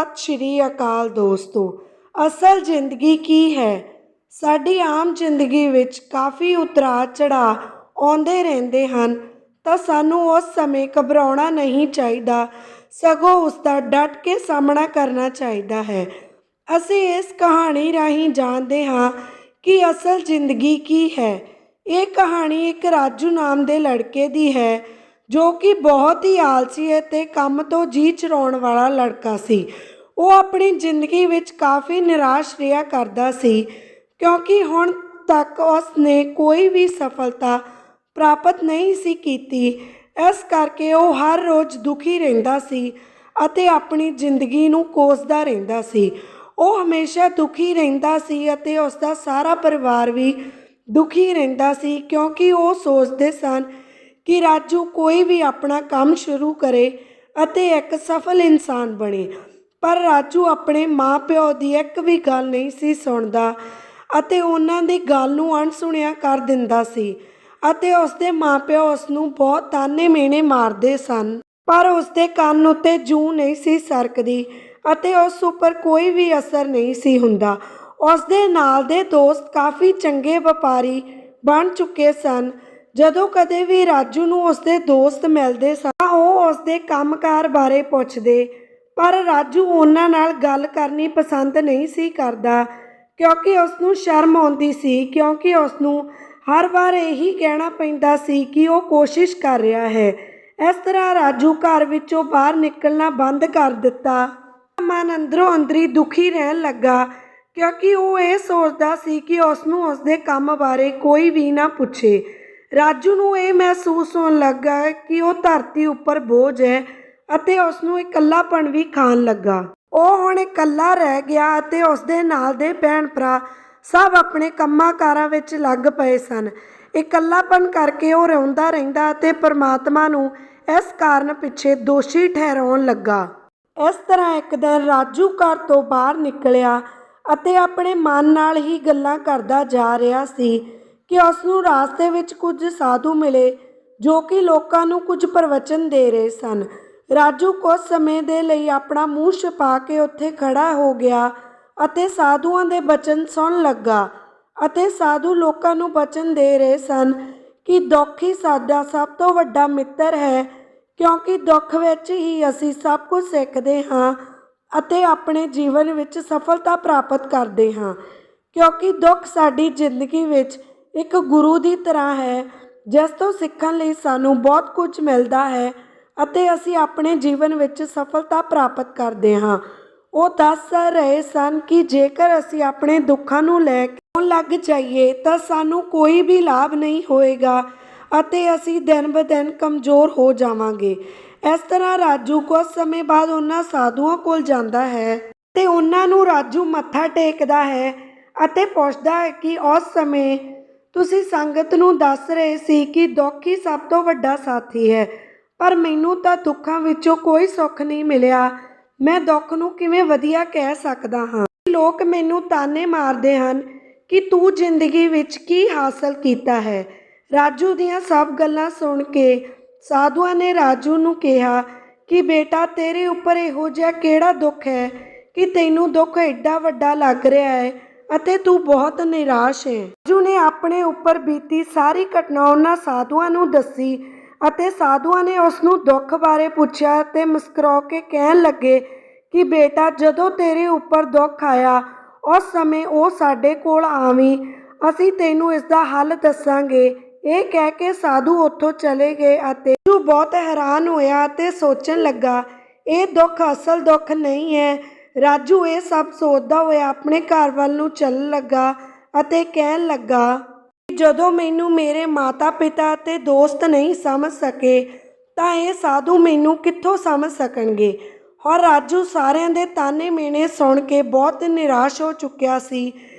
ਸਤਿ ਸ਼੍ਰੀ ਅਕਾਲ ਦੋਸਤੋ। ਅਸਲ ਜ਼ਿੰਦਗੀ ਕੀ ਹੈ? ਸਾਡੀ ਆਮ ਜ਼ਿੰਦਗੀ ਵਿੱਚ ਕਾਫੀ ਉਤਰਾਅ ਚੜ੍ਹਾਅ ਆਉਂਦੇ ਰਹਿੰਦੇ ਹਨ, ਤਾਂ ਸਾਨੂੰ ਉਸ ਸਮੇਂ ਘਬਰਾਉਣਾ ਨਹੀਂ ਚਾਹੀਦਾ, ਸਗੋਂ ਉਸ ਦਾ ਡਟ ਕੇ ਸਾਹਮਣਾ ਕਰਨਾ ਚਾਹੀਦਾ ਹੈ। ਅਸੀਂ ਇਸ ਕਹਾਣੀ ਰਾਹੀਂ ਜਾਣਦੇ ਹਾਂ ਕਿ ਅਸਲ ਜ਼ਿੰਦਗੀ ਕੀ ਹੈ। ਇਹ ਕਹਾਣੀ ਇੱਕ ਰਾਜੂ ਨਾਮ ਦੇ ਲੜਕੇ ਦੀ ਹੈ, ਜੋ ਕਿ ਬਹੁਤ ਹੀ ਆਲਸੀ ਅਤੇ ਕੰਮ ਤੋਂ ਜੀ ਚੁਰਾਉਣ ਵਾਲਾ ਲੜਕਾ ਸੀ। ਉਹ ਆਪਣੀ ਜ਼ਿੰਦਗੀ ਵਿੱਚ ਕਾਫੀ ਨਿਰਾਸ਼ ਰਿਹਾ ਕਰਦਾ ਸੀ, ਕਿਉਂਕਿ ਹੁਣ ਤੱਕ ਉਸ ਨੇ ਕੋਈ ਵੀ ਸਫਲਤਾ ਪ੍ਰਾਪਤ ਨਹੀਂ ਸੀ ਕੀਤੀ। ਇਸ ਕਰਕੇ ਉਹ ਹਰ ਰੋਜ਼ ਦੁਖੀ ਰਹਿੰਦਾ ਸੀ ਅਤੇ ਆਪਣੀ ਜ਼ਿੰਦਗੀ ਨੂੰ ਕੋਸਦਾ ਰਹਿੰਦਾ ਸੀ। ਉਹ ਹਮੇਸ਼ਾ ਦੁਖੀ ਰਹਿੰਦਾ ਸੀ ਅਤੇ ਉਸ ਦਾ ਸਾਰਾ ਪਰਿਵਾਰ ਵੀ ਦੁਖੀ ਰਹਿੰਦਾ ਸੀ, ਕਿਉਂਕਿ ਉਹ ਸੋਚਦੇ ਸਨ ਕਿ ਰਾਜੂ ਕੋਈ ਵੀ ਆਪਣਾ ਕੰਮ ਸ਼ੁਰੂ ਕਰੇ ਅਤੇ ਇੱਕ ਸਫਲ ਇਨਸਾਨ ਬਣੇ। ਪਰ ਰਾਜੂ ਆਪਣੇ ਮਾਂ-ਪਿਓ ਦੀ ਇੱਕ ਵੀ ਗੱਲ ਨਹੀਂ ਸੀ ਸੁਣਦਾ ਅਤੇ ਉਹਨਾਂ ਦੀ ਗੱਲ ਨੂੰ ਅਣਸੁਣਿਆ ਕਰ ਦਿੰਦਾ ਸੀ ਅਤੇ ਉਸਦੇ ਮਾਂ-ਪਿਓ ਉਸ ਨੂੰ ਬਹੁਤ ਤਾਨੇ ਮਿਹਣੇ ਮਾਰਦੇ ਸਨ, ਪਰ ਉਸਦੇ ਕੰਨ ਉੱਤੇ ਜੂੰ ਨਹੀਂ ਸੀ ਸਰਕਦੀ ਅਤੇ ਉਸ ਉੱਪਰ ਕੋਈ ਵੀ ਅਸਰ ਨਹੀਂ ਸੀ ਹੁੰਦਾ। ਉਸਦੇ ਨਾਲ ਦੇ ਦੋਸਤ ਕਾਫੀ ਚੰਗੇ ਵਪਾਰੀ ਬਣ ਚੁੱਕੇ ਸਨ। ਜਦੋਂ ਕਦੇ ਵੀ ਰਾਜੂ ਨੂੰ ਉਸਦੇ ਦੋਸਤ ਮਿਲਦੇ ਸਨ ਤਾਂ ਉਹ ਉਸਦੇ ਕੰਮਕਾਰ ਬਾਰੇ ਪੁੱਛਦੇ, ਪਰ ਰਾਜੂ ਉਹਨਾਂ ਨਾਲ ਗੱਲ ਕਰਨੀ ਪਸੰਦ ਨਹੀਂ ਸੀ ਕਰਦਾ, ਕਿਉਂਕਿ ਉਸਨੂੰ ਸ਼ਰਮ ਆਉਂਦੀ ਸੀ, ਕਿਉਂਕਿ ਉਸਨੂੰ ਹਰ ਵਾਰ ਇਹੀ ਕਹਿਣਾ ਪੈਂਦਾ ਸੀ ਕਿ ਉਹ ਕੋਸ਼ਿਸ਼ ਕਰ ਰਿਹਾ ਹੈ। ਇਸ ਤਰ੍ਹਾਂ ਰਾਜੂ ਘਰ ਵਿੱਚੋਂ ਬਾਹਰ ਨਿਕਲਣਾ ਬੰਦ ਕਰ ਦਿੱਤਾ। ਮਨ ਅੰਦਰੋਂ ਅੰਦਰੀ ਦੁਖੀ ਰਹਿਣ ਲੱਗਾ, ਕਿਉਂਕਿ ਉਹ ਇਹ ਸੋਚਦਾ ਸੀ ਕਿ ਉਸਨੂੰ ਉਸਦੇ ਕੰਮ ਬਾਰੇ ਕੋਈ ਵੀ ਨਾ ਪੁੱਛੇ। ਰਾਜੂ ਨੂੰ ਇਹ ਮਹਿਸੂਸ ਹੋਣ ਲੱਗਾ ਕਿ ਉਹ ਧਰਤੀ ਉੱਪਰ ਬੋਝ ਹੈ ਅਤੇ ਉਸਨੂੰ ਇਕੱਲਾਪਣ ਵੀ ਖਾਣ ਲੱਗਾ। ਉਹ ਹੁਣ ਇਕੱਲਾ ਰਹਿ ਗਿਆ ਅਤੇ ਉਸਦੇ ਨਾਲ ਦੇ ਭੈਣ ਭਰਾ ਸਭ ਆਪਣੇ ਕੰਮਾਂ ਕਾਰਾਂ ਵਿੱਚ ਲੱਗ ਪਏ ਸਨ। ਇਕੱਲਾਪਣ ਕਰਕੇ ਉਹ ਰੋਂਦਾ ਰਹਿੰਦਾ ਅਤੇ ਪਰਮਾਤਮਾ ਨੂੰ ਇਸ ਕਾਰਨ ਪਿੱਛੇ ਦੋਸ਼ੀ ਠਹਿਰਾਉਣ ਲੱਗਾ। ਇਸ ਤਰ੍ਹਾਂ ਇੱਕ ਦਿਨ ਰਾਜੂ ਘਰ ਤੋਂ ਬਾਹਰ ਨਿਕਲਿਆ ਅਤੇ ਆਪਣੇ ਮਨ ਨਾਲ ਹੀ ਗੱਲਾਂ ਕਰਦਾ ਜਾ ਰਿਹਾ ਸੀ ਕਿ ਉਸਨੂੰ ਰਾਸਤੇ ਵਿੱਚ ਕੁਝ ਸਾਧੂ ਮਿਲੇ, ਜੋ ਕਿ ਲੋਕਾਂ ਨੂੰ ਕੁਝ ਪ੍ਰਵਚਨ ਦੇ ਰਹੇ ਸਨ। ਰਾਜੂ ਕੁਝ ਸਮੇਂ ਦੇ ਲਈ ਆਪਣਾ ਮੂੰਹ ਛੁਪਾ ਕੇ ਉੱਥੇ ਖੜਾ ਹੋ ਗਿਆ ਅਤੇ ਸਾਧੂਆਂ ਦੇ ਬਚਨ ਸੁਣਨ ਲੱਗਾ। ਅਤੇ ਸਾਧੂ ਲੋਕਾਂ ਨੂੰ ਬਚਨ ਦੇ ਰਹੇ ਸਨ ਕਿ ਦੁੱਖ ਹੀ ਸਾਡਾ ਸਭ ਤੋਂ ਵੱਡਾ ਮਿੱਤਰ ਹੈ, ਕਿਉਂਕਿ ਦੁੱਖ ਵਿੱਚ ਹੀ ਅਸੀਂ ਸਭ ਕੁਝ ਸਿੱਖਦੇ ਹਾਂ ਅਤੇ ਆਪਣੇ ਜੀਵਨ ਵਿੱਚ ਸਫਲਤਾ ਪ੍ਰਾਪਤ ਕਰਦੇ ਹਾਂ, ਕਿਉਂਕਿ ਦੁੱਖ ਸਾਡੀ ਜ਼ਿੰਦਗੀ ਵਿੱਚ ਇੱਕ ਗੁਰੂ ਦੀ ਤਰ੍ਹਾਂ ਹੈ, ਜਿਸ ਤੋਂ ਸਿੱਖਣ ਲਈ ਸਾਨੂੰ ਬਹੁਤ ਕੁਝ ਮਿਲਦਾ ਹੈ ਅਤੇ ਅਸੀਂ ਆਪਣੇ ਜੀਵਨ ਵਿੱਚ ਸਫਲਤਾ ਪ੍ਰਾਪਤ ਕਰਦੇ ਹਾਂ। ਉਹ ਦੱਸ ਰਹੇ ਸਨ ਕਿ ਜੇਕਰ ਅਸੀਂ ਆਪਣੇ ਦੁੱਖਾਂ ਨੂੰ ਲੈ ਕੇ ਰੋਣ ਲੱਗ ਜਾਈਏ ਤਾਂ ਸਾਨੂੰ ਕੋਈ ਵੀ ਲਾਭ ਨਹੀਂ ਹੋਏਗਾ ਅਤੇ ਅਸੀਂ ਦਿਨ ਬ ਦਿਨ ਕਮਜ਼ੋਰ ਹੋ ਜਾਵਾਂਗੇ। ਇਸ ਤਰ੍ਹਾਂ ਰਾਜੂ ਕੁਝ ਸਮੇਂ ਬਾਅਦ ਉਹਨਾਂ ਸਾਧੂਆਂ ਕੋਲ ਜਾਂਦਾ ਹੈ ਅਤੇ ਉਹਨਾਂ ਨੂੰ ਰਾਜੂ ਮੱਥਾ ਟੇਕਦਾ ਹੈ ਅਤੇ ਪੁੱਛਦਾ ਹੈ ਕਿ ਉਸ ਸਮੇਂ ਤੁਸੀਂ ਸੰਗਤ ਨੂੰ ਦੱਸ ਰਹੇ ਸੀ ਕਿ ਦੁੱਖ ਹੀ ਸਭ ਤੋਂ ਵੱਡਾ ਸਾਥੀ ਹੈ, ਪਰ ਮੈਨੂੰ ਤਾਂ ਦੁੱਖਾਂ ਵਿੱਚੋਂ ਕੋਈ ਸੁੱਖ ਨਹੀਂ ਮਿਲਿਆ। ਮੈਂ ਦੁੱਖ ਨੂੰ ਕਿਵੇਂ ਵਧੀਆ ਕਹਿ ਸਕਦਾ ਹਾਂ? ਲੋਕ ਮੈਨੂੰ ਤਾਨੇ ਮਾਰਦੇ ਹਨ ਕਿ ਤੂੰ ਜ਼ਿੰਦਗੀ ਵਿੱਚ ਕੀ ਹਾਸਲ ਕੀਤਾ ਹੈ। ਰਾਜੂ ਦੀਆਂ ਸਭ ਗੱਲਾਂ ਸੁਣ ਕੇ ਸਾਧੂਆਂ ਨੇ ਰਾਜੂ ਨੂੰ ਕਿਹਾ ਕਿ ਬੇਟਾ, ਤੇਰੇ ਉੱਪਰ ਇਹੋ ਜਿਹਾ ਕਿਹੜਾ ਦੁੱਖ ਹੈ ਕਿ ਤੈਨੂੰ ਦੁੱਖ ਐਡਾ ਵੱਡਾ ਲੱਗ ਰਿਹਾ ਹੈ ਅਤੇ ਤੂੰ ਬਹੁਤ ਨਿਰਾਸ਼ ਹੈ। ਰਾਜੂ ਨੇ ਆਪਣੇ ਉੱਪਰ ਬੀਤੀ ਸਾਰੀ ਘਟਨਾ ਉਹਨਾਂ ਸਾਧੂਆਂ ਨੂੰ ਦੱਸੀ ਅਤੇ ਸਾਧੂਆਂ ਨੇ ਉਸ ਨੂੰ ਦੁੱਖ ਬਾਰੇ ਪੁੱਛਿਆ ਅਤੇ ਮੁਸਕਰਾ ਕੇ ਕਹਿਣ ਲੱਗੇ ਕਿ ਬੇਟਾ, ਜਦੋਂ ਤੇਰੇ ਉੱਪਰ ਦੁੱਖ ਆਇਆ ਉਸ ਸਮੇਂ ਉਹ ਸਾਡੇ ਕੋਲ ਆਵੀਂ, ਅਸੀਂ ਤੈਨੂੰ ਇਸ ਦਾ ਹੱਲ ਦੱਸਾਂਗੇ। ਇਹ ਕਹਿ ਕੇ ਸਾਧੂ ਉੱਥੋਂ ਚਲੇ ਗਏ ਅਤੇ ਰਾਜੂ ਬਹੁਤ ਹੈਰਾਨ ਹੋਇਆ ਅਤੇ ਸੋਚਣ ਲੱਗਾ, ਇਹ ਦੁੱਖ ਅਸਲ ਦੁੱਖ ਨਹੀਂ ਹੈ। ਰਾਜੂ ਇਹ ਸਭ ਸੋਚਦਾ ਹੋਇਆ ਆਪਣੇ ਘਰ ਵੱਲ ਨੂੰ ਚੱਲਣ ਲੱਗਾ ਅਤੇ ਕਹਿਣ ਲੱਗਾ ਕਿ ਜਦੋਂ ਮੈਨੂੰ ਮੇਰੇ ਮਾਤਾ ਪਿਤਾ ਅਤੇ ਦੋਸਤ ਨਹੀਂ ਸਮਝ ਸਕੇ ਤਾਂ ਇਹ ਸਾਧੂ ਮੈਨੂੰ ਕਿੱਥੋਂ ਸਮਝ ਸਕਣਗੇ। ਔਰ ਰਾਜੂ ਸਾਰਿਆਂ ਦੇ ਤਾਨੇ ਮਿਹਣੇ ਸੁਣ ਕੇ ਬਹੁਤ ਨਿਰਾਸ਼ ਹੋ ਚੁੱਕਿਆ ਸੀ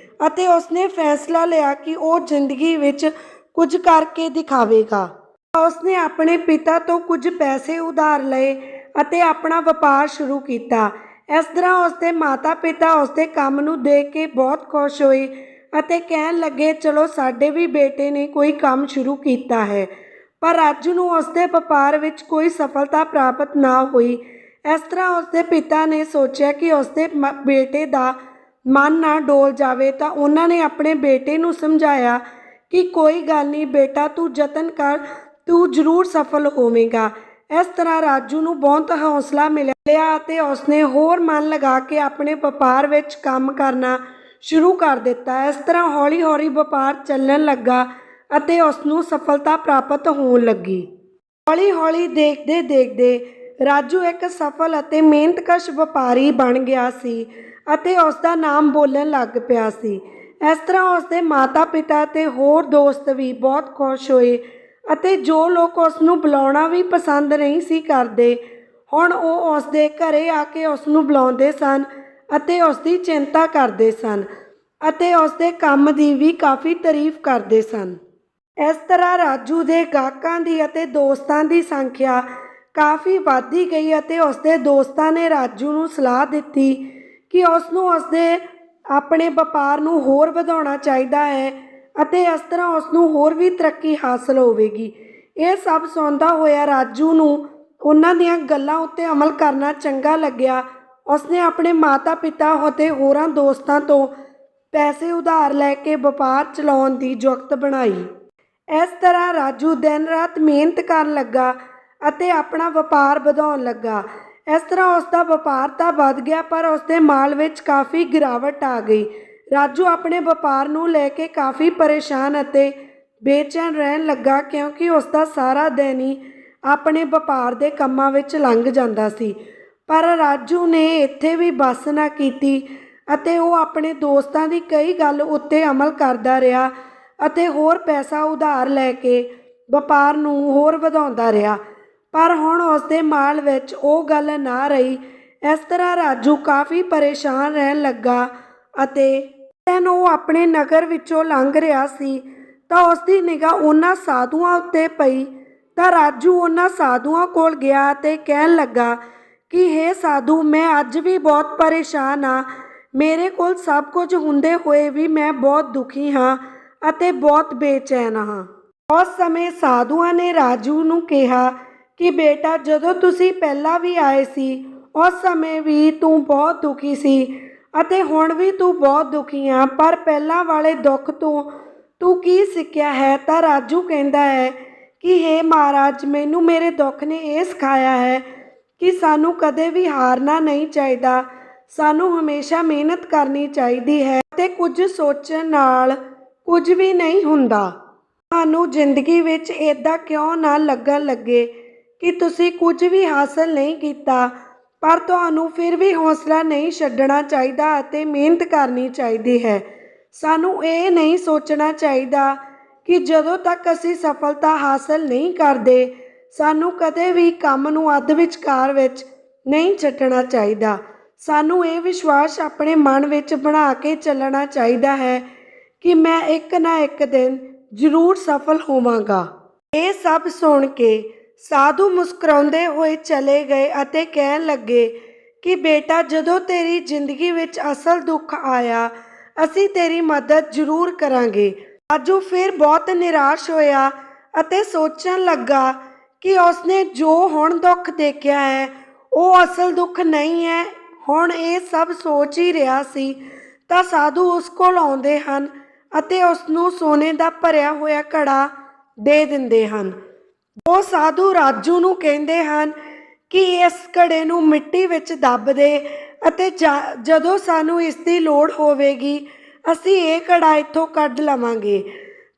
ਅਤੇ ਉਸਨੇ ਫੈਸਲਾ ਲਿਆ ਕਿ ਉਹ ਜ਼ਿੰਦਗੀ ਵਿੱਚ ਕੁਝ ਕਰਕੇ ਦਿਖਾਵੇਗਾ। ਉਸਨੇ ਆਪਣੇ ਪਿਤਾ ਤੋਂ ਕੁਝ ਪੈਸੇ ਉਧਾਰ ਲਏ ਅਤੇ ਆਪਣਾ ਵਪਾਰ ਸ਼ੁਰੂ ਕੀਤਾ। ਇਸ ਤਰ੍ਹਾਂ ਉਸਦੇ ਮਾਤਾ ਪਿਤਾ ਉਸਦੇ ਕੰਮ ਨੂੰ ਦੇਖ ਕੇ ਬਹੁਤ ਖੁਸ਼ ਹੋਏ ਅਤੇ ਕਹਿਣ ਲੱਗੇ, ਚਲੋ ਸਾਡੇ ਵੀ ਬੇਟੇ ਨੇ ਕੋਈ ਕੰਮ ਸ਼ੁਰੂ ਕੀਤਾ ਹੈ। ਪਰ ਰਾਜੂ ਨੂੰ ਉਸਦੇ ਵਪਾਰ ਵਿੱਚ ਕੋਈ ਸਫਲਤਾ ਪ੍ਰਾਪਤ ਨਾ ਹੋਈ। ਇਸ ਤਰ੍ਹਾਂ ਉਸਦੇ ਪਿਤਾ ਨੇ ਸੋਚਿਆ ਕਿ ਉਸਦੇ ਬੇਟੇ ਦਾ ਮਨ ਨਾ ਡੋਲ ਜਾਵੇ ਤਾਂ ਉਹਨਾਂ ਨੇ ਆਪਣੇ ਬੇਟੇ ਨੂੰ ਸਮਝਾਇਆ ਕਿ ਕੋਈ ਗੱਲ ਨਹੀਂ ਬੇਟਾ, ਤੂੰ ਯਤਨ ਕਰ, ਤੂੰ ਜ਼ਰੂਰ ਸਫਲ ਹੋਵੇਂਗਾ। ਇਸ ਤਰ੍ਹਾਂ ਰਾਜੂ ਨੂੰ ਬਹੁਤ ਹੌਸਲਾ ਮਿਲਿਆ ਅਤੇ ਉਸਨੇ ਹੋਰ ਮਨ ਲਗਾ ਕੇ ਆਪਣੇ ਵਪਾਰ ਵਿੱਚ ਕੰਮ ਕਰਨਾ ਸ਼ੁਰੂ ਕਰ ਦਿੱਤਾ। ਇਸ ਤਰ੍ਹਾਂ ਹੌਲੀ ਹੌਲੀ ਵਪਾਰ ਚੱਲਣ ਲੱਗਾ ਅਤੇ ਉਸਨੂੰ ਸਫਲਤਾ ਪ੍ਰਾਪਤ ਹੋਣ ਲੱਗੀ। ਹੌਲੀ ਹੌਲੀ ਦੇਖਦੇ ਦੇਖਦੇ ਰਾਜੂ ਇੱਕ ਸਫਲ ਅਤੇ ਮਿਹਨਤਕਸ਼ ਵਪਾਰੀ ਬਣ ਗਿਆ ਸੀ ਅਤੇ ਉਸਦਾ ਨਾਮ ਬੋਲਣ ਲੱਗ ਪਿਆ ਸੀ। ਇਸ ਤਰ੍ਹਾਂ ਉਸਦੇ ਮਾਤਾ ਪਿਤਾ ਅਤੇ ਹੋਰ ਦੋਸਤ ਵੀ ਬਹੁਤ ਖੁਸ਼ ਹੋਏ ਅਤੇ ਜੋ ਲੋਕ ਉਸ ਨੂੰ ਬੁਲਾਉਣਾ ਵੀ ਪਸੰਦ ਨਹੀਂ ਸੀ ਕਰਦੇ, ਹੁਣ ਉਹ ਉਸਦੇ ਘਰੇ ਆ ਕੇ ਉਸ ਨੂੰ ਬੁਲਾਉਂਦੇ ਸਨ ਅਤੇ ਉਸਦੀ ਚਿੰਤਾ ਕਰਦੇ ਸਨ ਅਤੇ ਉਸਦੇ ਕੰਮ ਦੀ ਵੀ ਕਾਫੀ ਤਾਰੀਫ ਕਰਦੇ ਸਨ। ਇਸ ਤਰ੍ਹਾਂ ਰਾਜੂ ਦੇ ਗਾਹਕਾਂ ਦੀ ਅਤੇ ਦੋਸਤਾਂ ਦੀ ਸੰਖਿਆ ਕਾਫੀ ਵੱਧਦੀ ਗਈ ਅਤੇ ਉਸਦੇ ਦੋਸਤਾਂ ਨੇ ਰਾਜੂ ਨੂੰ ਸਲਾਹ ਦਿੱਤੀ ਕਿ ਉਸ ਨੂੰ ਉਸਦੇ ਆਪਣੇ ਵਪਾਰ ਨੂੰ ਹੋਰ ਵਧਾਉਣਾ ਚਾਹੀਦਾ ਹੈ ਅਤੇ ਇਸ ਤਰ੍ਹਾਂ ਉਸ ਨੂੰ ਹੋਰ ਵੀ ਤਰੱਕੀ ਹਾਸਲ ਹੋਵੇਗੀ। ਇਹ ਸਭ ਸੁਣਦਾ ਹੋਇਆ ਰਾਜੂ ਨੂੰ ਉਹਨਾਂ ਦੀਆਂ ਗੱਲਾਂ ਉੱਤੇ ਅਮਲ ਕਰਨਾ ਚੰਗਾ ਲੱਗਿਆ। ਉਸਨੇ ਆਪਣੇ ਮਾਤਾ ਪਿਤਾ ਅਤੇ ਹੋਰਾਂ ਦੋਸਤਾਂ ਤੋਂ ਪੈਸੇ ਉਧਾਰ ਲੈ ਕੇ ਵਪਾਰ ਚਲਾਉਣ ਦੀ ਜੁਗਤ ਬਣਾਈ। ਇਸ ਤਰ੍ਹਾਂ ਰਾਜੂ ਦਿਨ ਰਾਤ ਮਿਹਨਤ ਕਰਨ ਲੱਗਾ ਅਤੇ ਆਪਣਾ ਵਪਾਰ ਵਧਾਉਣ ਲੱਗਾ। ਇਸ ਤਰ੍ਹਾਂ ਉਸਦਾ ਵਪਾਰ ਤਾਂ ਵੱਧ ਗਿਆ ਪਰ ਉਸਦੇ ਮਾਲ ਵਿੱਚ ਕਾਫੀ ਗਿਰਾਵਟ ਆ ਗਈ। ਰਾਜੂ ਆਪਣੇ ਵਪਾਰ ਨੂੰ ਲੈ ਕੇ ਕਾਫੀ ਪਰੇਸ਼ਾਨ ਅਤੇ ਬੇਚੈਨ ਰਹਿਣ ਲੱਗਾ ਕਿਉਂਕਿ ਉਸਦਾ ਸਾਰਾ ਦਿਨ ਹੀ ਆਪਣੇ ਵਪਾਰ ਦੇ ਕੰਮਾਂ ਵਿੱਚ ਲੰਘ ਜਾਂਦਾ ਸੀ। ਪਰ ਰਾਜੂ ਨੇ ਇੱਥੇ ਵੀ ਬੱਸ ਨਾ ਕੀਤੀ ਅਤੇ ਉਹ ਆਪਣੇ ਦੋਸਤਾਂ ਦੀ ਕਈ ਗੱਲ ਉੱਤੇ ਅਮਲ ਕਰਦਾ ਰਿਹਾ ਅਤੇ ਹੋਰ ਪੈਸਾ ਉਧਾਰ ਲੈ ਕੇ ਵਪਾਰ ਨੂੰ ਹੋਰ ਵਧਾਉਂਦਾ ਰਿਹਾ। ਪਰ ਹੁਣ ਉਸਦੇ ਮਾਲ ਵਿੱਚ ਉਹ ਗੱਲ ਨਾ ਰਹੀ। ਇਸ ਤਰ੍ਹਾਂ ਰਾਜੂ ਕਾਫੀ ਪਰੇਸ਼ਾਨ ਰਹਿਣ ਲੱਗਾ ਅਤੇ ਦਿਨ ਉਹ ਆਪਣੇ ਨਗਰ ਵਿੱਚੋਂ ਲੰਘ ਰਿਹਾ ਸੀ ਤਾਂ ਉਸਦੀ ਨਿਗਾਹ ਉਹਨਾਂ ਸਾਧੂਆਂ ਉੱਤੇ ਪਈ ਤਾਂ ਰਾਜੂ ਉਹਨਾਂ ਸਾਧੂਆਂ ਕੋਲ ਗਿਆ ਅਤੇ ਕਹਿਣ ਲੱਗਾ ਕਿ ਹੇ ਸਾਧੂ, ਮੈਂ ਅੱਜ ਵੀ ਬਹੁਤ ਪਰੇਸ਼ਾਨ ਹਾਂ। ਮੇਰੇ ਕੋਲ ਸਭ ਕੁਝ ਹੁੰਦੇ ਹੋਏ ਵੀ ਮੈਂ ਬਹੁਤ ਦੁਖੀ ਹਾਂ ਅਤੇ ਬਹੁਤ ਬੇਚੈਨ ਹਾਂ। ਉਸ ਸਮੇਂ ਸਾਧੂਆਂ ਨੇ ਰਾਜੂ ਨੂੰ ਕਿਹਾ ਕਿ ਬੇਟਾ, ਜਦੋਂ ਤੁਸੀਂ ਪਹਿਲਾਂ ਵੀ ਆਏ ਸੀ ਉਸ ਸਮੇਂ ਵੀ ਤੂੰ ਬਹੁਤ ਦੁਖੀ ਸੀ ਅਤੇ ਹੁਣ ਵੀ ਤੂੰ ਬਹੁਤ ਦੁਖੀ ਹਾਂ, ਪਰ ਪਹਿਲਾਂ ਵਾਲੇ ਦੁੱਖ ਤੋਂ ਤੂੰ ਕੀ ਸਿੱਖਿਆ ਹੈ? ਤਾਂ ਰਾਜੂ ਕਹਿੰਦਾ ਹੈ ਕਿ ਹੇ ਮਹਾਰਾਜ, ਮੈਨੂੰ ਮੇਰੇ ਦੁੱਖ ਨੇ ਇਹ ਸਿਖਾਇਆ ਹੈ ਕਿ ਸਾਨੂੰ ਕਦੇ ਵੀ ਹਾਰਨਾ ਨਹੀਂ ਚਾਹੀਦਾ, ਸਾਨੂੰ ਹਮੇਸ਼ਾ ਮਿਹਨਤ ਕਰਨੀ ਚਾਹੀਦੀ ਹੈ ਅਤੇ ਕੁਝ ਸੋਚਣ ਨਾਲ ਕੁਝ ਵੀ ਨਹੀਂ ਹੁੰਦਾ। ਤੁਹਾਨੂੰ ਜ਼ਿੰਦਗੀ ਵਿੱਚ ਇੱਦਾਂ ਕਿਉਂ ਨਾ ਲੱਗਣ ਲੱਗੇ ਕਿ ਤੁਸੀਂ ਕੁਝ ਵੀ ਹਾਸਲ ਨਹੀਂ ਕੀਤਾ, ਪਰ ਤੁਹਾਨੂੰ ਫਿਰ ਵੀ ਹੌਸਲਾ ਨਹੀਂ ਛੱਡਣਾ ਚਾਹੀਦਾ ਅਤੇ ਮਿਹਨਤ ਕਰਨੀ ਚਾਹੀਦੀ ਹੈ। ਸਾਨੂੰ ਇਹ ਨਹੀਂ ਸੋਚਣਾ ਚਾਹੀਦਾ ਕਿ ਜਦੋਂ ਤੱਕ ਅਸੀਂ ਸਫਲਤਾ ਹਾਸਲ ਨਹੀਂ ਕਰਦੇ, ਸਾਨੂੰ ਕਦੇ ਵੀ ਕੰਮ ਨੂੰ ਅੱਧ ਵਿਚਕਾਰ ਵਿੱਚ ਨਹੀਂ ਛੱਡਣਾ ਚਾਹੀਦਾ। ਸਾਨੂੰ ਇਹ ਵਿਸ਼ਵਾਸ ਆਪਣੇ ਮਨ ਵਿੱਚ ਬਣਾ ਕੇ ਚੱਲਣਾ ਚਾਹੀਦਾ ਹੈ ਕਿ ਮੈਂ ਇੱਕ ਨਾ ਇੱਕ ਦਿਨ ਜ਼ਰੂਰ ਸਫਲ ਹੋਵਾਂਗਾ। ਇਹ ਸਭ ਸੁਣ ਕੇ ਸਾਧੂ ਮੁਸਕਰਾਉਂਦੇ ਹੋਏ ਚਲੇ ਗਏ ਅਤੇ ਕਹਿਣ ਲੱਗੇ ਕਿ ਬੇਟਾ, ਜਦੋਂ ਤੇਰੀ ਜ਼ਿੰਦਗੀ ਵਿੱਚ ਅਸਲ ਦੁੱਖ ਆਇਆ ਅਸੀਂ ਤੇਰੀ ਮਦਦ ਜ਼ਰੂਰ ਕਰਾਂਗੇ। ਰਾਜੂ ਫਿਰ ਬਹੁਤ ਨਿਰਾਸ਼ ਹੋਇਆ ਅਤੇ ਸੋਚਣ ਲੱਗਾ ਕਿ ਉਸਨੇ ਜੋ ਹੁਣ ਦੁੱਖ ਦੇਖਿਆ ਹੈ ਉਹ ਅਸਲ ਦੁੱਖ ਨਹੀਂ ਹੈ। ਹੁਣ ਇਹ ਸਭ ਸੋਚ ਹੀ ਰਿਹਾ ਸੀ ਤਾਂ ਸਾਧੂ ਉਸ ਕੋਲ ਆਉਂਦੇ ਹਨ ਅਤੇ ਉਸ ਨੂੰ ਸੋਨੇ ਦਾ ਭਰਿਆ ਹੋਇਆ ਘੜਾ ਦੇ ਦਿੰਦੇ ਹਨ। ਉਹ ਸਾਧੂ ਰਾਜੂ ਨੂੰ ਕਹਿੰਦੇ ਹਨ ਕਿ ਇਸ ਘੜੇ ਨੂੰ ਮਿੱਟੀ ਵਿੱਚ ਦੱਬ ਦੇ ਅਤੇ ਜਦੋਂ ਸਾਨੂੰ ਇਸ ਦੀ ਲੋੜ ਹੋਵੇਗੀ ਅਸੀਂ ਇਹ ਘੜਾ ਇੱਥੋਂ ਕੱਢ ਲਵਾਂਗੇ।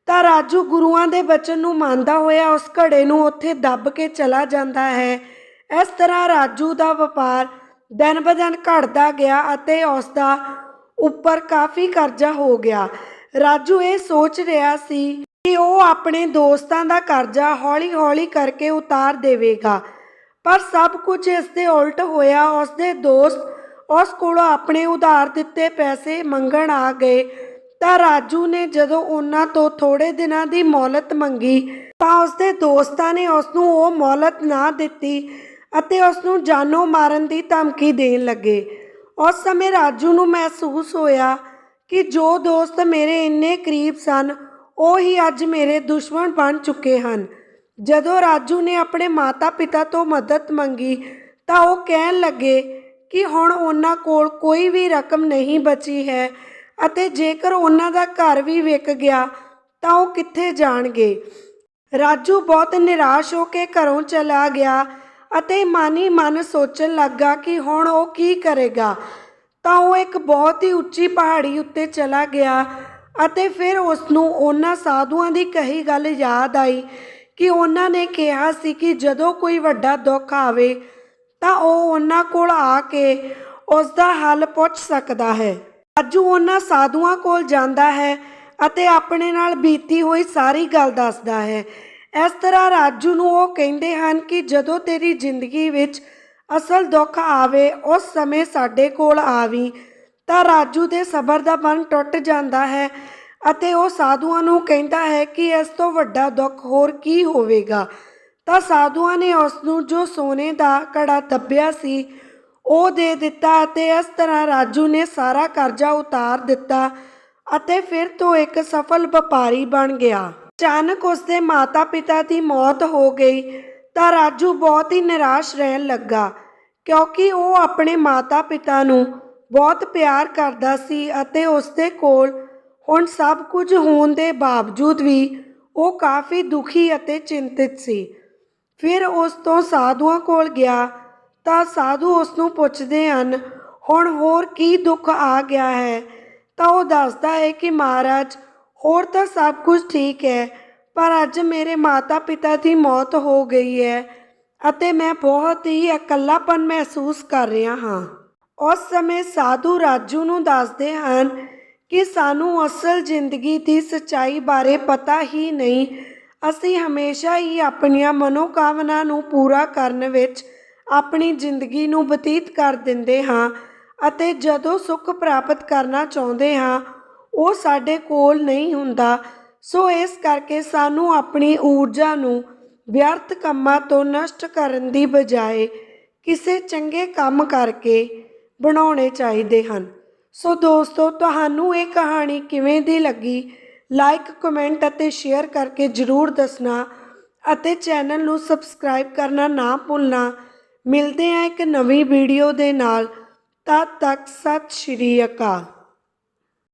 ਤਾਂ ਰਾਜੂ ਗੁਰੂਆਂ ਦੇ ਬਚਨ ਨੂੰ ਮੰਨਦਾ ਹੋਇਆ ਉਸ ਘੜੇ ਨੂੰ ਉੱਥੇ ਦੱਬ ਕੇ ਚਲਾ ਜਾਂਦਾ ਹੈ। ਇਸ ਤਰ੍ਹਾਂ ਰਾਜੂ ਦਾ ਵਪਾਰ ਦਿਨ ਬ ਦਿਨ ਘਟਦਾ ਗਿਆ ਅਤੇ ਉਸ ਦਾ ਉੱਪਰ ਕਾਫੀ ਕਰਜ਼ਾ ਹੋ ਗਿਆ। ਰਾਜੂ ਇਹ ਸੋਚ ਰਿਹਾ ਸੀ ਕਿ ਉਹ ਆਪਣੇ ਦੋਸਤਾਂ ਦਾ ਕਰਜ਼ਾ ਹੌਲੀ ਹੌਲੀ ਕਰਕੇ ਉਤਾਰ ਦੇਵੇਗਾ, ਪਰ ਸਭ ਕੁਝ ਇਸ ਦੇ ਉਲਟ ਹੋਇਆ। ਉਸਦੇ ਦੋਸਤ ਉਸ ਕੋਲੋਂ ਆਪਣੇ ਉਧਾਰ ਦਿੱਤੇ ਪੈਸੇ ਮੰਗਣ ਆ ਗਏ ਤਾਂ ਰਾਜੂ ਨੇ ਜਦੋਂ ਉਹਨਾਂ ਤੋਂ ਥੋੜੇ ਦਿਨਾਂ ਦੀ ਮੌਲਤ ਮੰਗੀ ਤਾਂ ਉਸਦੇ ਦੋਸਤਾਂ ਨੇ ਉਸ ਨੂੰ ਉਹ ਮੌਲਤ ਨਾ ਦਿੱਤੀ ਅਤੇ ਉਸ ਨੂੰ ਜਾਨੋਂ ਮਾਰਨ ਦੀ ਧਮਕੀ ਦੇਣ ਲੱਗੇ। ਉਸ ਸਮੇਂ ਰਾਜੂ ਨੂੰ ਮਹਿਸੂਸ ਹੋਇਆ ਕਿ ਜੋ ਦੋਸਤ ਮੇਰੇ ਇੰਨੇ ਕਰੀਬ ਸਨ ਉਹ ਹੀ ਅੱਜ ਮੇਰੇ ਦੁਸ਼ਮਣ ਬਣ ਚੁੱਕੇ ਹਨ। ਜਦੋਂ ਰਾਜੂ ਨੇ ਆਪਣੇ ਮਾਤਾ ਪਿਤਾ ਤੋਂ ਮਦਦ ਮੰਗੀ ਤਾਂ ਉਹ ਕਹਿਣ ਲੱਗੇ ਕਿ ਹੁਣ ਉਹਨਾਂ ਕੋਲ ਕੋਈ ਵੀ ਰਕਮ ਨਹੀਂ ਬਚੀ ਹੈ ਅਤੇ ਜੇਕਰ ਉਹਨਾਂ ਦਾ ਘਰ ਵੀ ਵਿਕ ਗਿਆ ਤਾਂ ਉਹ ਕਿੱਥੇ ਜਾਣਗੇ। ਰਾਜੂ ਬਹੁਤ ਨਿਰਾਸ਼ ਹੋ ਕੇ ਘਰੋਂ ਚਲਾ ਗਿਆ ਅਤੇ ਮਨ ਹੀ ਮਨ ਸੋਚਣ ਲੱਗਾ ਕਿ ਹੁਣ ਉਹ ਕੀ ਕਰੇਗਾ। ਤਾਂ ਉਹ ਇੱਕ ਬਹੁਤ ਹੀ ਉੱਚੀ ਪਹਾੜੀ ਉੱਤੇ ਚਲਾ ਗਿਆ ਅਤੇ ਫਿਰ ਉਸ ਨੂੰ ਉਹਨਾਂ ਸਾਧੂਆਂ ਦੀ ਕਹੀ ਗੱਲ ਯਾਦ ਆਈ ਕਿ ਉਹਨਾਂ ਨੇ ਕਿਹਾ ਸੀ ਕਿ ਜਦੋਂ ਕੋਈ ਵੱਡਾ ਦੁੱਖ ਆਵੇ ਤਾਂ ਉਹ ਉਹਨਾਂ ਕੋਲ ਆ ਕੇ ਉਸ ਦਾ ਹੱਲ ਪੁੱਛ ਸਕਦਾ ਹੈ। ਰਾਜੂ ਉਹਨਾਂ ਸਾਧੂਆਂ ਕੋਲ ਜਾਂਦਾ ਹੈ ਅਤੇ ਆਪਣੇ ਨਾਲ ਬੀਤੀ ਹੋਈ ਸਾਰੀ ਗੱਲ ਦੱਸਦਾ ਹੈ। ਇਸ ਤਰ੍ਹਾਂ ਰਾਜੂ ਨੂੰ ਉਹ ਕਹਿੰਦੇ ਹਨ ਕਿ ਜਦੋਂ ਤੇਰੀ ਜ਼ਿੰਦਗੀ ਵਿੱਚ ਅਸਲ ਦੁੱਖ ਆਵੇ ਉਸ ਸਮੇਂ ਸਾਡੇ ਕੋਲ ਆਵੀਂ। ਤਾਂ ਰਾਜੂ ਦੇ ਸਬਰ ਦਾ ਬੰਨ ਟੁੱਟ ਜਾਂਦਾ ਹੈ ਅਤੇ ਉਹ ਸਾਧੂਆਂ ਨੂੰ ਕਹਿੰਦਾ ਹੈ ਕਿ ਇਸ ਤੋਂ ਵੱਡਾ ਦੁੱਖ ਹੋਰ ਕੀ ਹੋਵੇਗਾ। ਤਾਂ ਸਾਧੂਆਂ ਨੇ ਉਸ ਨੂੰ ਜੋ ਸੋਨੇ ਦਾ ਘੜਾ ਦੱਬਿਆ ਸੀ ਉਹ ਦੇ ਦਿੱਤਾ ਅਤੇ ਇਸ ਤਰ੍ਹਾਂ ਰਾਜੂ ਨੇ ਸਾਰਾ ਕਰਜ਼ਾ ਉਤਾਰ ਦਿੱਤਾ ਅਤੇ ਫਿਰ ਤੋਂ ਇੱਕ ਸਫਲ ਵਪਾਰੀ ਬਣ ਗਿਆ। ਅਚਾਨਕ ਉਸਦੇ ਮਾਤਾ ਪਿਤਾ ਦੀ ਮੌਤ ਹੋ ਗਈ ਤਾਂ ਰਾਜੂ ਬਹੁਤ ਹੀ ਨਿਰਾਸ਼ ਰਹਿਣ ਲੱਗਾ ਕਿਉਂਕਿ ਉਹ ਆਪਣੇ ਮਾਤਾ ਪਿਤਾ ਨੂੰ ਬਹੁਤ ਪਿਆਰ ਕਰਦਾ ਸੀ ਅਤੇ ਉਸਦੇ ਕੋਲ ਹੁਣ ਸਭ ਕੁਝ ਹੋਣ ਦੇ ਬਾਵਜੂਦ ਵੀ ਉਹ ਕਾਫੀ ਦੁਖੀ ਅਤੇ ਚਿੰਤਿਤ ਸੀ। ਫਿਰ ਉਸ ਤੋਂ ਸਾਧੂਆਂ ਕੋਲ ਗਿਆ ਤਾਂ ਸਾਧੂ ਉਸ ਨੂੰ ਪੁੱਛਦੇ ਹਨ ਹੁਣ ਹੋਰ ਕੀ ਦੁੱਖ ਆ ਗਿਆ ਹੈ। ਤਾਂ ਉਹ ਦੱਸਦਾ ਹੈ ਕਿ ਮਹਾਰਾਜ ਹੋਰ ਤਾਂ ਸਭ ਕੁਝ ਠੀਕ ਹੈ ਪਰ ਅੱਜ ਮੇਰੇ ਮਾਤਾ ਪਿਤਾ ਦੀ ਮੌਤ ਹੋ ਗਈ ਹੈ ਅਤੇ ਮੈਂ ਬਹੁਤ ਹੀ ਇਕੱਲਾਪਨ ਮਹਿਸੂਸ ਕਰ ਰਿਹਾ ਹਾਂ। ਉਸ ਸਮੇਂ ਸਾਧੂ ਰਾਜੂ ਨੂੰ ਦੱਸਦੇ ਹਨ ਕਿ ਸਾਨੂੰ ਅਸਲ ਜ਼ਿੰਦਗੀ ਦੀ ਸੱਚਾਈ ਬਾਰੇ ਪਤਾ ਹੀ ਨਹੀਂ। ਅਸੀਂ ਹਮੇਸ਼ਾ ਹੀ ਆਪਣੀਆਂ ਮਨੋਕਾਮਨਾ ਨੂੰ ਪੂਰਾ ਕਰਨ ਵਿੱਚ ਆਪਣੀ ਜ਼ਿੰਦਗੀ ਨੂੰ ਬਤੀਤ ਕਰ ਦਿੰਦੇ ਹਾਂ ਅਤੇ ਜਦੋਂ ਸੁੱਖ ਪ੍ਰਾਪਤ ਕਰਨਾ ਚਾਹੁੰਦੇ ਹਾਂ ਉਹ ਸਾਡੇ ਕੋਲ ਨਹੀਂ ਹੁੰਦਾ। ਸੋ ਇਸ ਕਰਕੇ ਸਾਨੂੰ ਆਪਣੀ ਊਰਜਾ ਨੂੰ ਵਿਅਰਥ ਕੰਮਾਂ ਤੋਂ ਨਸ਼ਟ ਕਰਨ ਦੀ ਬਜਾਏ ਕਿਸੇ ਚੰਗੇ ਕੰਮ ਕਰਕੇ ਬਣਾਉਣੇ ਚਾਹੀਦੇ ਹਨ। ਸੋ ਦੋਸਤੋ ਤੁਹਾਨੂੰ ਇਹ ਕਹਾਣੀ ਕਿਵੇਂ ਦੀ ਲੱਗੀ ਲਾਈਕ ਕਮੈਂਟ ਅਤੇ ਸ਼ੇਅਰ ਕਰਕੇ ਜ਼ਰੂਰ ਦੱਸਣਾ ਅਤੇ ਚੈਨਲ ਨੂੰ ਸਬਸਕ੍ਰਾਈਬ ਕਰਨਾ ਨਾ ਭੁੱਲਣਾ। ਮਿਲਦੇ ਹਾਂ ਇੱਕ ਨਵੀਂ ਵੀਡੀਓ ਦੇ ਨਾਲ। ਤਦ ਤੱਕ ਸਤਿ ਸ਼੍ਰੀ ਅਕਾਲ।